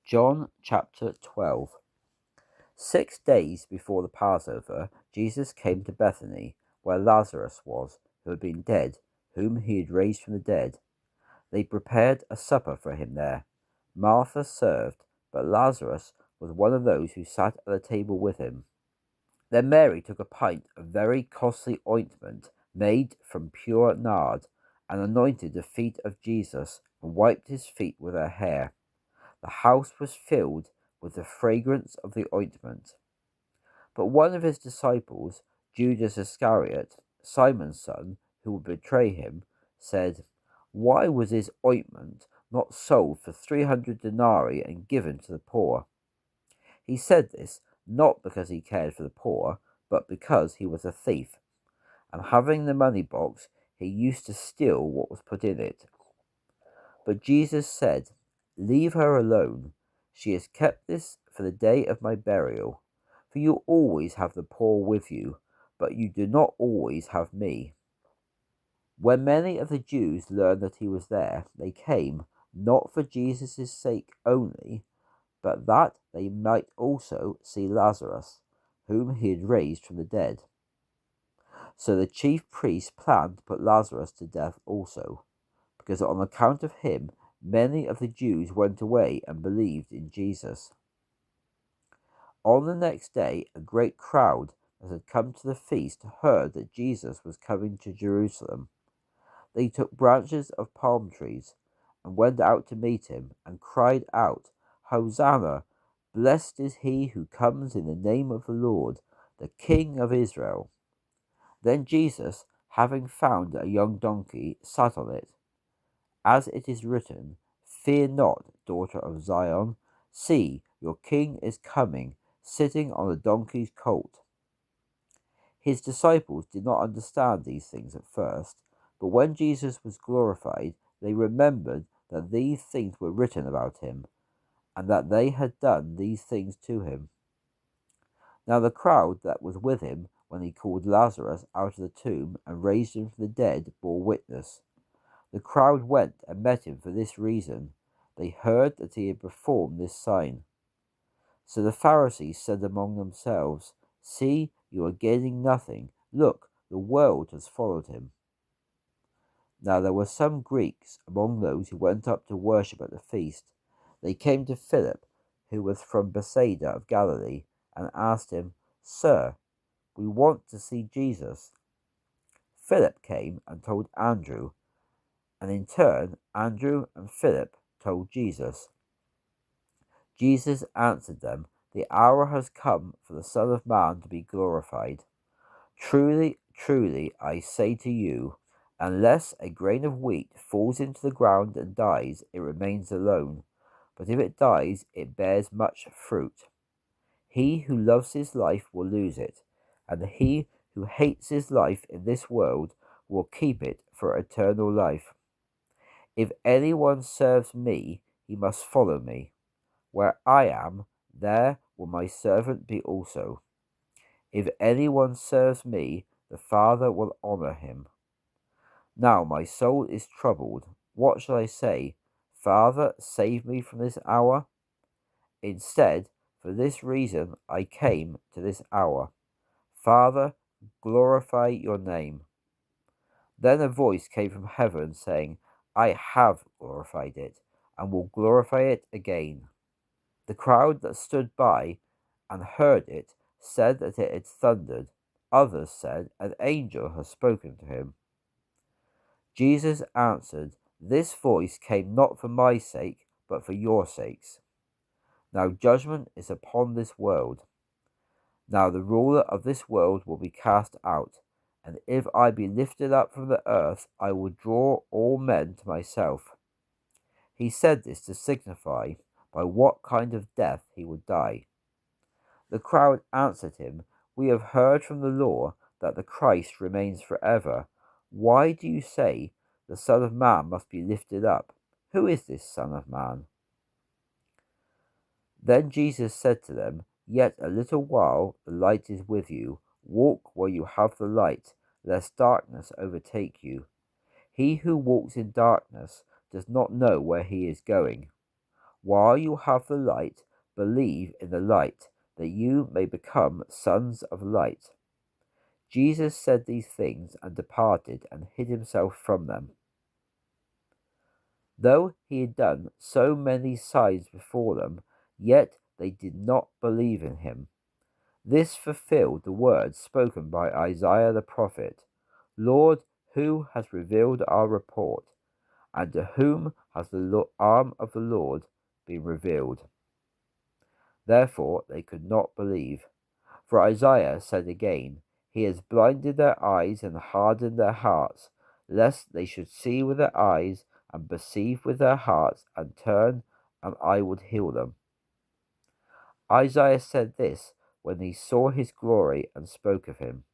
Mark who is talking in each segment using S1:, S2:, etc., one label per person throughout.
S1: John chapter 12. 6 days before the Passover, Jesus came to Bethany, where Lazarus was, who had been dead, whom he had raised from the dead. They prepared a supper for him there. Martha served, but Lazarus was one of those who sat at the table with him. Then Mary took a pint of very costly ointment made from pure nard, and anointed the feet of Jesus, and wiped his feet with her hair. The house was filled with the fragrance of the ointment. But one of his disciples, Judas Iscariot, Simon's son, who would betray him, said, "Why was this ointment not sold for 300 denarii and given to the poor?" He said this not because he cared for the poor, but because he was a thief, and having the money box, he used to steal what was put in it. But Jesus said, "Leave her alone. She has kept this for the day of my burial. For you always have the poor with you, but you do not always have me." When many of the Jews learned that he was there, they came, not for Jesus' sake only, but that they might also see Lazarus, whom he had raised from the dead. So the chief priests planned to put Lazarus to death also, because on account of him many of the Jews went away and believed in Jesus. On the next day, a great crowd that had come to the feast heard that Jesus was coming to Jerusalem. They took branches of palm trees and went out to meet him and cried out, "Hosanna! Blessed is he who comes in the name of the Lord, the King of Israel." Then Jesus, having found a young donkey, sat on it. As it is written, "Fear not, daughter of Zion. See, your king is coming, sitting on a donkey's colt." His disciples did not understand these things at first, but when Jesus was glorified, they remembered that these things were written about him, and that they had done these things to him. Now the crowd that was with him when he called Lazarus out of the tomb and raised him from the dead bore witness. The crowd went and met him for this reason. They heard that he had performed this sign. So the Pharisees said among themselves, "See, you are gaining nothing. Look, the world has followed him." Now there were some Greeks among those who went up to worship at the feast. They came to Philip, who was from Bethsaida of Galilee, and asked him, "Sir, we want to see Jesus." Philip came and told Andrew, and in turn Andrew and Philip told Jesus. Jesus answered them, "The hour has come for the Son of Man to be glorified. Truly, truly, I say to you, unless a grain of wheat falls into the ground and dies, it remains alone. But if it dies, it bears much fruit. He who loves his life will lose it, and he who hates his life in this world will keep it for eternal life. If anyone serves me, he must follow me. Where I am, there will my servant be also. If anyone serves me, the Father will honor him. Now my soul is troubled. What shall I say? Father, save me from this hour? Instead, for this reason I came to this hour. Father, glorify your name." Then a voice came from heaven saying, "I have glorified it, and will glorify it again." The crowd that stood by and heard it said that it had thundered. Others said, "An angel has spoken to him." Jesus answered, "This voice came not for my sake, but for your sakes. Now judgment is upon this world. Now the ruler of this world will be cast out, and if I be lifted up from the earth, I will draw all men to myself." He said this to signify by what kind of death he would die. The crowd answered him, "We have heard from the law that the Christ remains forever. Why do you say the Son of Man must be lifted up? Who is this Son of Man?" Then Jesus said to them, "Yet a little while the light is with you. Walk where you have the light, lest darkness overtake you. He who walks in darkness does not know where he is going. While you have the light, believe in the light, that you may become sons of light." Jesus said these things and departed and hid himself from them. Though he had done so many signs before them, yet they did not believe in him. This fulfilled the words spoken by Isaiah the prophet. "Lord, who has revealed our report? And to whom has the arm of the Lord been revealed?" Therefore they could not believe. For Isaiah said again, "He has blinded their eyes and hardened their hearts, lest they should see with their eyes and perceive with their hearts and turn, and I would heal them." Isaiah said this when he saw his glory and spoke of him.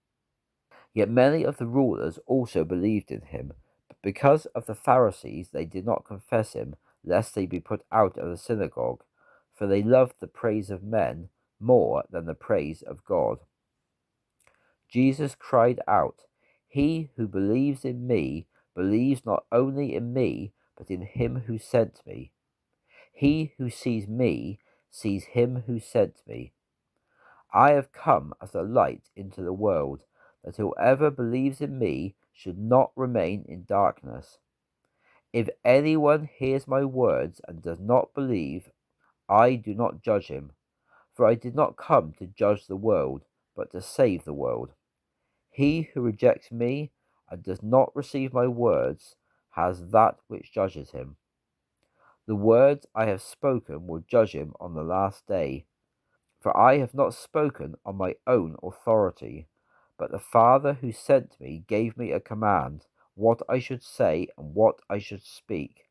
S1: Yet many of the rulers also believed in him, but because of the Pharisees they did not confess him, lest they be put out of the synagogue, for they loved the praise of men more than the praise of God. Jesus cried out, "He who believes in me believes not only in me, but in him who sent me. He who sees me sees him who sent me. I have come as a light into the world, that whoever believes in me should not remain in darkness. If anyone hears my words and does not believe, I do not judge him, for I did not come to judge the world, but to save the world. He who rejects me and does not receive my words has that which judges him. The words I have spoken will judge him on the last day. For I have not spoken on my own authority, but the Father who sent me gave me a command, what I should say and what I should speak.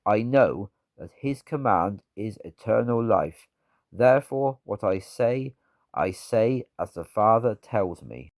S1: I know that his command is eternal life. Therefore, what I say as the Father tells me."